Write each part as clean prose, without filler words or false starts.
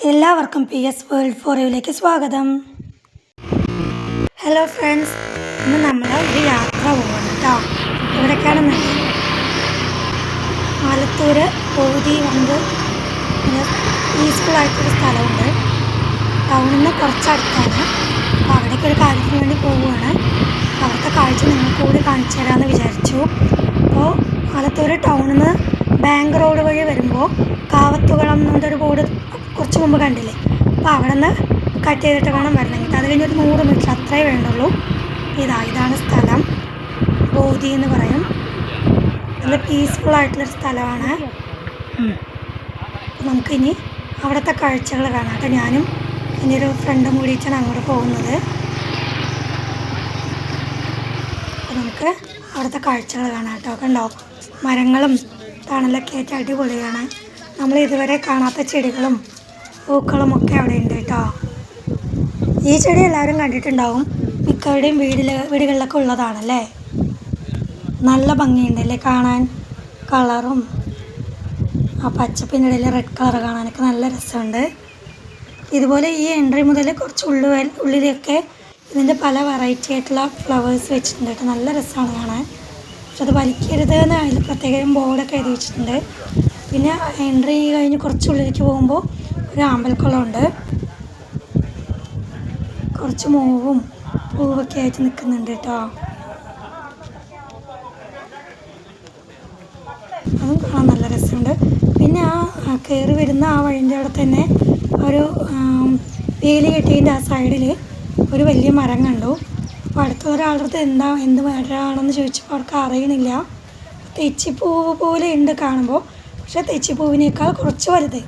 എല്ലാവർക്കും PS world four യുവിലേക്ക് സ്വാഗതം. Hello friends, ഇന്ന് നമ്മൾ ഒരു യാത്ര പോകണം കേട്ടോ. എവിടേക്കാണെന്ന് ആലത്തൂർ പൗതി വന്ന് പീസ്ഫുള്ളായിട്ടൊരു സ്ഥലമുണ്ട്. ടൗണിൽ നിന്ന് കുറച്ചടുത്താണ്. അപ്പോൾ അവിടേക്ക് ഒരു കാര്യത്തിന് വേണ്ടി പോവുകയാണ്. അവിടുത്തെ കാഴ്ച നിങ്ങൾക്ക് കൂടി കാണിച്ചു തരാമെന്ന് വിചാരിച്ചു. അപ്പോൾ ആലത്തൂർ ടൗണിൽ നിന്ന് ബാങ്ക് റോഡ് വഴി വരുമ്പോൾ കാവത്തുകളം എന്നൊരു ബോർഡ് കുറച്ച് മുമ്പ് കണ്ടില്ലേ? അപ്പോൾ അവിടെ നിന്ന് കട്ട് ചെയ്തിട്ട് വേണം വരണമെങ്കിൽ. അത് കഴിഞ്ഞൊരു 100 മീറ്റർ അത്രേ വേണ്ടുള്ളൂ. ഇതാണ് സ്ഥലം. ബോധി എന്ന് പറയും. നല്ല പീസ്ഫുള്ളായിട്ടുള്ളൊരു സ്ഥലമാണ്. അപ്പോൾ നമുക്കിനി അവിടുത്തെ കാഴ്ചകൾ കാണാം കേട്ടോ. ഞാനും എൻ്റെ ഒരു ഫ്രണ്ടും കൂടിയിട്ടാണ് അങ്ങോട്ട് പോകുന്നത്. അപ്പോൾ നമുക്ക് അവിടുത്തെ കാഴ്ചകൾ കാണാം കേട്ടോ. കണ്ടോ, മരങ്ങളും തണലൊക്കെ ആയിട്ട് അടിപൊളിയാണ്. നമ്മൾ ഇതുവരെ കാണാത്ത ചെടികളും പൂക്കളും ഒക്കെ അവിടെ ഉണ്ട് കേട്ടോ. ഈ ചെടി എല്ലാവരും കണ്ടിട്ടുണ്ടാവും. മിക്കവരുടെയും വീടുകളിലൊക്കെ ഉള്ളതാണല്ലേ. നല്ല ഭംഗിയുണ്ടല്ലേ കാണാൻ. കളറും ആ പച്ചപ്പിൻ്റെ ഇടയിൽ റെഡ് കളർ കാണാനൊക്കെ നല്ല രസമുണ്ട്. ഇതുപോലെ ഈ എൻട്രി മുതൽ കുറച്ച് ഉള്ളിലൊക്കെ ഇതിൻ്റെ പല വെറൈറ്റി ആയിട്ടുള്ള ഫ്ലവേഴ്സ് വെച്ചിട്ടുണ്ട് കേട്ടോ. നല്ല രസമാണ് കാണാൻ. പക്ഷെ അത് വലിക്കരുത് എന്ന് അതിൽ പ്രത്യേകം ബോർഡൊക്കെ എഴുതി വെച്ചിട്ടുണ്ട്. പിന്നെ എൻട്രി കഴിഞ്ഞ് കുറച്ച് ഉള്ളിലേക്ക് പോകുമ്പോൾ ഒരു അമ്പലക്കുളമുണ്ട്. കുറച്ച് മൂവും പൂവൊക്കെ ആയിട്ട് നിൽക്കുന്നുണ്ട് കേട്ടോ. അതും കാണാൻ നല്ല രസമുണ്ട്. പിന്നെ ആ കയറി വരുന്ന ആ വഴിൻ്റെ അവിടെ തന്നെ ഒരു വേലി കെട്ടിയതിൻ്റെ ആ സൈഡിൽ ഒരു വലിയ മരം കണ്ടു. അപ്പോൾ അടുത്ത ഒരാളുടെ അടുത്ത് എന്ത് മരമാണെന്ന് ചോദിച്ചപ്പോൾ അവർക്ക് അറിയണില്ല. തെച്ചിപ്പൂവ് പോലെ ഉണ്ട് കാണുമ്പോൾ, പക്ഷെ തെച്ചിപ്പൂവിനേക്കാൾ കുറച്ച് വലുത്.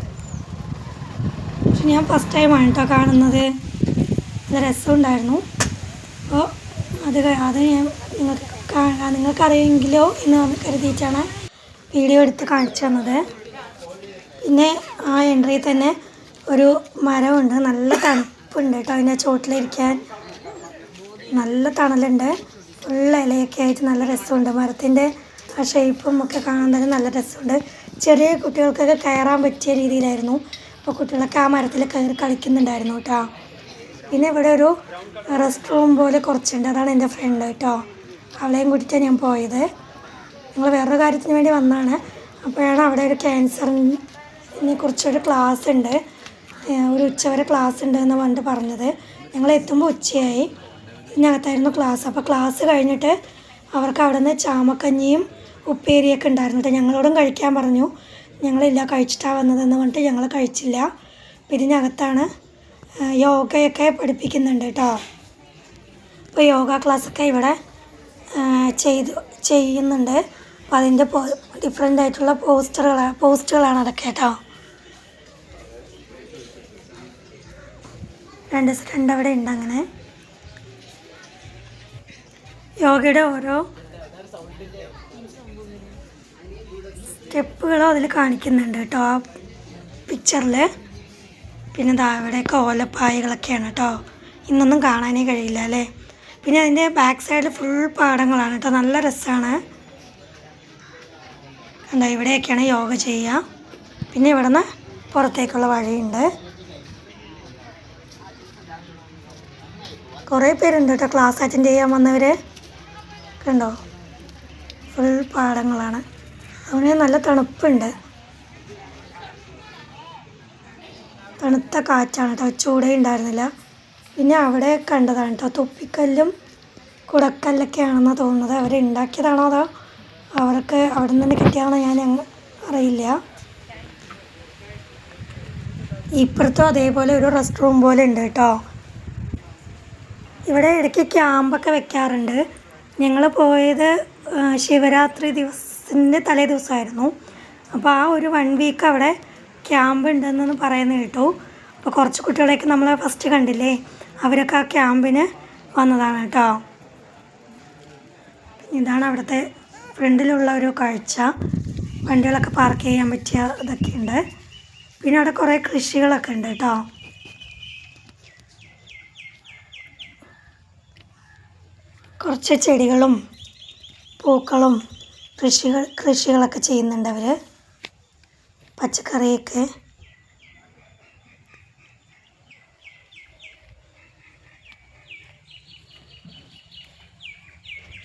പക്ഷെ ഞാൻ ഫസ്റ്റ് ടൈമാണ് കേട്ടോ കാണുന്നത്. നല്ല രസമുണ്ടായിരുന്നു. അപ്പോൾ അത് ഞാൻ നിങ്ങൾക്കറിയെങ്കിലോ എന്ന് കരുതിയിട്ടാണ് വീഡിയോ എടുത്ത് കാണിച്ചു തന്നത്. പിന്നെ ആ എൻട്രിയിൽ തന്നെ ഒരു മരമുണ്ട്. നല്ല തണുപ്പുണ്ട് കേട്ടോ. അതിൻ്റെ ചോട്ടിലിരിക്കാൻ നല്ല തണലുണ്ട്. ഫുൾ ഇലയൊക്കെ ആയിട്ട് നല്ല രസമുണ്ട്. മരത്തിൻ്റെ ആ ഷേപ്പും ഒക്കെ കാണാൻ തന്നെ നല്ല രസമുണ്ട്. ചെറിയ കുട്ടികൾക്കൊക്കെ കയറാൻ പറ്റിയ രീതിയിലായിരുന്നു. അപ്പോൾ കുട്ടികളൊക്കെ ആ മരത്തിൽ കയറി കളിക്കുന്നുണ്ടായിരുന്നു കേട്ടോ. പിന്നെ ഇവിടെ ഒരു റെസ്റ്റ് റൂം പോലെ കുറച്ചുണ്ട്. അതാണ് എൻ്റെ ഫ്രണ്ട് കേട്ടോ. അവളെയും കൂട്ടിയിട്ടാണ് ഞാൻ പോയത്. ഞങ്ങൾ വേറൊരു കാര്യത്തിന് വേണ്ടി വന്നതാണ്. അപ്പോഴാണ് അവിടെ ഒരു ക്യാൻസറിനെ കുറിച്ചൊരു ക്ലാസ് ഉണ്ട്, ഒരു ഉച്ചവരെ ക്ലാസ് ഉണ്ട് എന്ന് പറഞ്ഞിട്ട് പറഞ്ഞത്. ഞങ്ങൾ എത്തുമ്പോൾ ഉച്ചയായി. ഇതിനകത്തായിരുന്നു ക്ലാസ്. അപ്പോൾ ക്ലാസ് കഴിഞ്ഞിട്ട് അവർക്ക് അവിടെ നിന്ന് ചാമക്കഞ്ഞിയും ഉപ്പേരിയൊക്കെ ഉണ്ടായിരുന്നു കേട്ടോ. ഞങ്ങളോടും കഴിക്കാൻ പറഞ്ഞു. ഞങ്ങളില്ല, കഴിച്ചിട്ടാണ് വന്നതെന്ന് പറഞ്ഞിട്ട് ഞങ്ങൾ കഴിച്ചില്ല. അപ്പോൾ ഇതിനകത്താണ് യോഗയൊക്കെ പഠിപ്പിക്കുന്നുണ്ട് കേട്ടോ. അപ്പോൾ യോഗ ക്ലാസ്സൊക്കെ ഇവിടെ ചെയ്യുന്നുണ്ട്. അപ്പോൾ അതിൻ്റെ ഡിഫറെൻ്റ് ആയിട്ടുള്ള പോസ്റ്റുകളാണ് അതൊക്കെ കേട്ടോ. രണ്ട് അവിടെ ഉണ്ട്. അങ്ങനെ യോഗയുടെ ഓരോ സ്റ്റെപ്പുകളും അതിൽ കാണിക്കുന്നുണ്ട് കേട്ടോ ആ പിക്ചറിൽ. പിന്നെ അവിടെയൊക്കെ ഓലപ്പായകളൊക്കെയാണ് കേട്ടോ. ഇന്നൊന്നും കാണാനേ കഴിയില്ല അല്ലേ. പിന്നെ അതിൻ്റെ ബാക്ക് സൈഡിൽ ഫുൾ പാടങ്ങളാണ് കേട്ടോ. നല്ല രസമാണ്. കണ്ടോ, ഇവിടെയൊക്കെയാണ് യോഗ ചെയ്യുക. പിന്നെ ഇവിടെ നിന്ന് പുറത്തേക്കുള്ള വഴിയുണ്ട്. കുറേ പേരുണ്ട് കേട്ടോ ക്ലാസ് അറ്റൻഡ് ചെയ്യാൻ വന്നവർ. കണ്ടോ, ഫുൾ പാടങ്ങളാണ്. അതുകൊണ്ട് നല്ല തണുപ്പുണ്ട്. തണുത്ത കാറ്റാണ് കേട്ടോ. ചൂടേ ഉണ്ടായിരുന്നില്ല. പിന്നെ അവിടെ കണ്ടതാണ് കേട്ടോ തൊപ്പിക്കല്ലും കുടക്കല്ലൊക്കെയാണെന്ന് തോന്നുന്നത്. അവരുണ്ടാക്കിയതാണോ അതോ അവർക്ക് അവിടെ നിന്ന് തന്നെ കിട്ടിയതാണോ ഞാൻ അറിയില്ല. ഇപ്പുറത്തും അതേപോലെ ഒരു റെസ്റ്റ് റൂം പോലെ ഉണ്ട് കേട്ടോ. ഇവിടെ ഇടയ്ക്ക് ക്യാമ്പൊക്കെ വെക്കാറുണ്ട്. ഞങ്ങൾ പോയത് ശിവരാത്രി ദിവസത്തിൻ്റെ തലേ ദിവസമായിരുന്നു. അപ്പോൾ ആ ഒരു 1 വീക്ക് അവിടെ ക്യാമ്പ് ഉണ്ടെന്ന് പറയുന്നത് കേട്ടു. അപ്പോൾ കുറച്ച് കുട്ടികളെയൊക്കെ നമ്മൾ ഫസ്റ്റ് കണ്ടില്ലേ, അവരൊക്കെ ആ ക്യാമ്പിന് വന്നതാണ് കേട്ടോ. ഇതാണ് അവിടുത്തെ ഫ്രണ്ടിലുള്ള ഒരു കാഴ്ച. വണ്ടികളൊക്കെ പാർക്ക് ചെയ്യാൻ പറ്റിയ ഇതൊക്കെ ഉണ്ട്. പിന്നെ അവിടെ കുറേ കൃഷികളൊക്കെ ഉണ്ട് കേട്ടോ. കുറച്ച് ചെടികളും പൂക്കളും കൃഷികളൊക്കെ ചെയ്യുന്നുണ്ട് അവർ. പച്ചക്കറിയൊക്കെ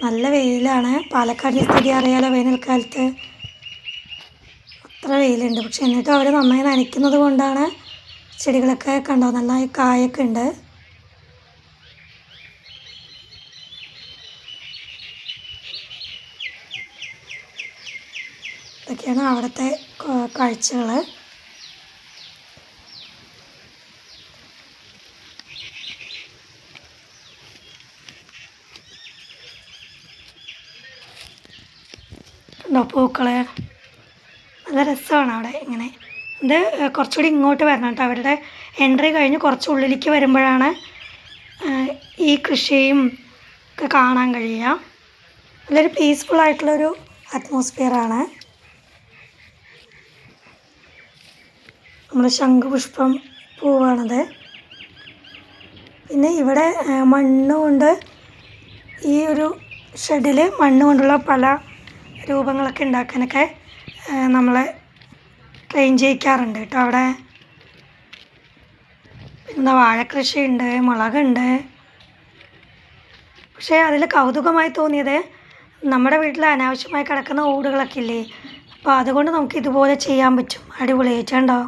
നല്ല വെയിലാണ്. പാലക്കാടിൻ്റെ സ്ഥിതി അറിയാലോ, വേനൽക്കാലത്ത് അത്ര വെയിലുണ്ട്. പക്ഷെ എന്നിട്ടും അവർ നന്നായി നനയ്ക്കുന്നത് കൊണ്ടാണ് ചെടികളൊക്കെ കണ്ടോ നന്നായി കായൊക്കെ ഉണ്ട്. ഇതൊക്കെയാണ് അവിടുത്തെ കാഴ്ചകൾ. കണ്ടോ പൂക്കൾ, നല്ല രസമാണ് അവിടെ. ഇങ്ങനെ ഇത് കുറച്ചുകൂടി ഇങ്ങോട്ട് വരണം കേട്ടോ. അവരുടെ എൻട്രി കഴിഞ്ഞ് കുറച്ച് ഉള്ളിലേക്ക് വരുമ്പോഴാണ് ഈ കൃഷിയും ഒക്കെ കാണാൻ കഴിയുക. നല്ലൊരു പീസ്ഫുള്ളായിട്ടുള്ളൊരു അറ്റ്മോസ്ഫിയറാണ്. നമ്മുടെ ശംഖുപുഷ്പം പൂവാണത്. പിന്നെ ഇവിടെ മണ്ണ് കൊണ്ട് ഈ ഒരു ഷെഡിൽ മണ്ണ് കൊണ്ടുള്ള പല രൂപങ്ങളൊക്കെ ഉണ്ടാക്കാനൊക്കെ നമ്മളെ ട്രെയിൻ ചെയ്യിക്കാറുണ്ട് കേട്ടോ. അവിടെ പിന്നെ വാഴക്കൃഷിയുണ്ട്, മുളകുണ്ട്. പക്ഷേ അതിൽ കൗതുകമായി തോന്നിയത് നമ്മുടെ വീട്ടിൽ അനാവശ്യമായി കിടക്കുന്ന ഓടുകളൊക്കെ ഇല്ലേ, അപ്പോൾ അതുകൊണ്ട് നമുക്ക് ഇതുപോലെ ചെയ്യാൻ പറ്റും. അടിപൊളിയായിട്ടുണ്ടോ,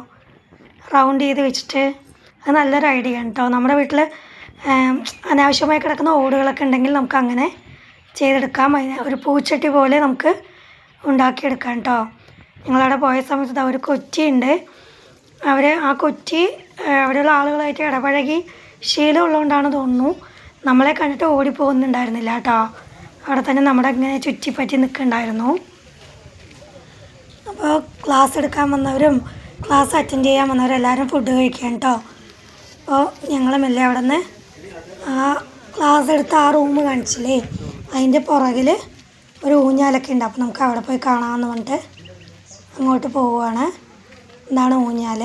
റൗണ്ട് ചെയ്ത് വെച്ചിട്ട്. അത് നല്ലൊരു ഐഡിയ ആണ് കേട്ടോ. നമ്മുടെ വീട്ടിൽ അനാവശ്യമായി കിടക്കുന്ന ഓടുകളൊക്കെ ഉണ്ടെങ്കിൽ നമുക്ക് അങ്ങനെ ചെയ്തെടുക്കാം. അതിന് ഒരു പൂച്ചട്ടി പോലെ നമുക്ക് ഉണ്ടാക്കിയെടുക്കാം കേട്ടോ. ഞങ്ങളവിടെ പോയ സമയത്ത് ഒരു കൊറ്റിയുണ്ട്. അവർ ആ കൊറ്റി അവിടെയുള്ള ആളുകളായിട്ട് ഇടപഴകി ശീലമുള്ളതുകൊണ്ടാണ് തോന്നുന്നു നമ്മളെ കണ്ടിട്ട് ഓടിപ്പോകുന്നുണ്ടായിരുന്നില്ല കേട്ടോ. അവിടെ തന്നെ നമ്മുടെ ഇങ്ങനെ ചുറ്റിപ്പറ്റി നിൽക്കുന്നുണ്ടായിരുന്നു. അപ്പോൾ ക്ലാസ് എടുക്കാൻ വന്നവരും ക്ലാസ് അറ്റൻഡ് ചെയ്യാൻ വന്നവരും എല്ലാവരും ഫുഡ് കഴിക്കാൻ കേട്ടോ. അപ്പോൾ ഞങ്ങൾ മെല്ലെ അവിടെ നിന്ന് ആ ക്ലാസ് എടുത്ത ആ റൂം കാണിച്ചില്ലേ, അതിൻ്റെ പുറകിൽ ഒരു ഊഞ്ഞാലൊക്കെ ഉണ്ട്. അപ്പോൾ നമുക്ക് അവിടെ പോയി കാണാമെന്ന് പറഞ്ഞിട്ട് അങ്ങോട്ട് പോവുകയാണ്. എന്താണ് ഊഞ്ഞാൽ.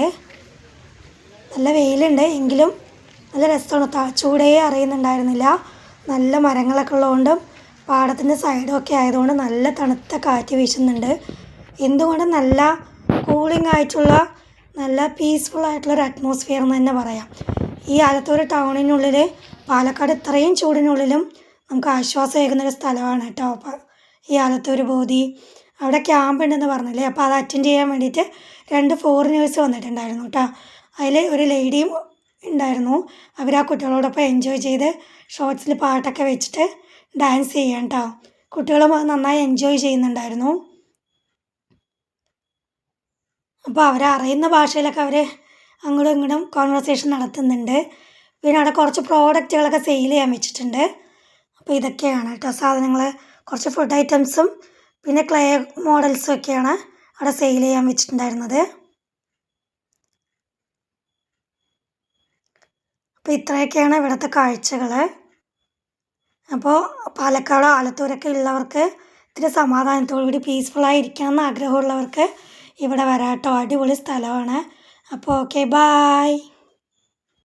നല്ല വെയിലുണ്ട് എങ്കിലും നല്ല രസമാണ്. ചൂടേ അറിയുന്നുണ്ടായിരുന്നില്ല. നല്ല മരങ്ങളൊക്കെ ഉള്ളതുകൊണ്ടും പാടത്തിൻ്റെ സൈഡും ഒക്കെ ആയതുകൊണ്ട് നല്ല തണുത്ത കാറ്റ് വീശുന്നുണ്ട്. എന്തുകൊണ്ടും നല്ല കൂളിംഗ് ആയിട്ടുള്ള നല്ല പീസ്ഫുൾ ആയിട്ടുള്ളൊരു അറ്റ്മോസ്ഫിയർ എന്ന് തന്നെ പറയാം. ഈ ആലത്തൂർ ടൗണിനുള്ളിൽ പാലക്കാട് ഇത്രയും ചൂടിനുള്ളിലും നമുക്ക് ആശ്വാസമേകുന്നൊരു സ്ഥലമാണ് കേട്ടോ. ഈ ആലത്തൂർ ബോധി അവിടെ ക്യാമ്പ് ഉണ്ടെന്ന് പറഞ്ഞില്ലേ, അപ്പോൾ അത് അറ്റൻഡ് ചെയ്യാൻ വേണ്ടിയിട്ട് 2 ഫോറിനേഴ്സ് വന്നിട്ടുണ്ടായിരുന്നു കേട്ടോ. അതിൽ ഒരു ലേഡിയും ഉണ്ടായിരുന്നു. അവർ ആ കുട്ടികളോടൊപ്പം എൻജോയ് ചെയ്ത് ഷോർട്സിൽ പാട്ടൊക്കെ വെച്ചിട്ട് ഡാൻസ് ചെയ്യാൻ കേട്ടോ. കുട്ടികളും അത് നന്നായി എൻജോയ് ചെയ്യുന്നുണ്ടായിരുന്നു. അപ്പോൾ അവരറിയുന്ന ഭാഷയിലൊക്കെ അവർ അങ്ങോട്ടും ഇങ്ങോട്ടും കോൺവെർസേഷൻ നടത്തുന്നുണ്ട്. പിന്നെ അവിടെ കുറച്ച് പ്രോഡക്റ്റുകളൊക്കെ സെയിൽ ചെയ്യാൻ വെച്ചിട്ടുണ്ട്. അപ്പോൾ ഇതൊക്കെയാണ് കേട്ടോ സാധനങ്ങൾ. കുറച്ച് ഫുഡ് ഐറ്റംസും പിന്നെ ക്ലേ മോഡൽസും ഒക്കെയാണ് അവിടെ സെയിൽ ചെയ്യാൻ വെച്ചിട്ടുണ്ടായിരുന്നത്. അപ്പോൾ ഇത്രയൊക്കെയാണ് ഇവിടുത്തെ കാഴ്ചകൾ. അപ്പോൾ പാലക്കാട് ആലത്തൂരൊക്കെ ഉള്ളവർക്ക് ഇത്തിരി സമാധാനത്തോടു കൂടി പീസ്ഫുള്ളായി ഇരിക്കണമെന്ന് ആഗ്രഹമുള്ളവർക്ക് ഇവിടെ വരാം കേട്ടോ. അടിപൊളി സ്ഥലമാണ്. അപ്പോൾ ഓക്കെ, ബായ്.